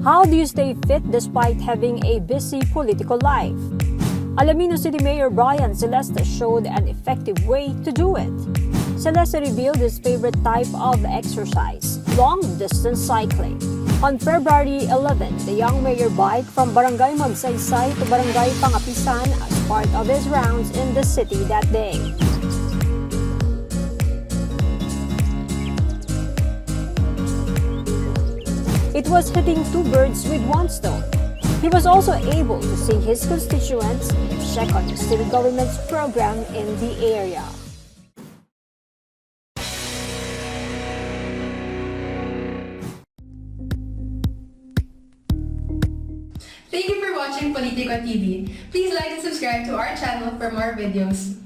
How do you stay fit despite having a busy political life? Alaminos City Mayor Bryan Celeste showed an effective way to do it. Celeste revealed his favorite type of exercise, long-distance cycling. On February 11, the young mayor biked from Barangay Magsaysay to Barangay Pangapisan as part of his rounds in the city that day. It was hitting two birds with one stone. He was also able to see his constituents and check on the city government's program in the area. Thank you for watching Politico TV. Please like and subscribe to our channel for more videos.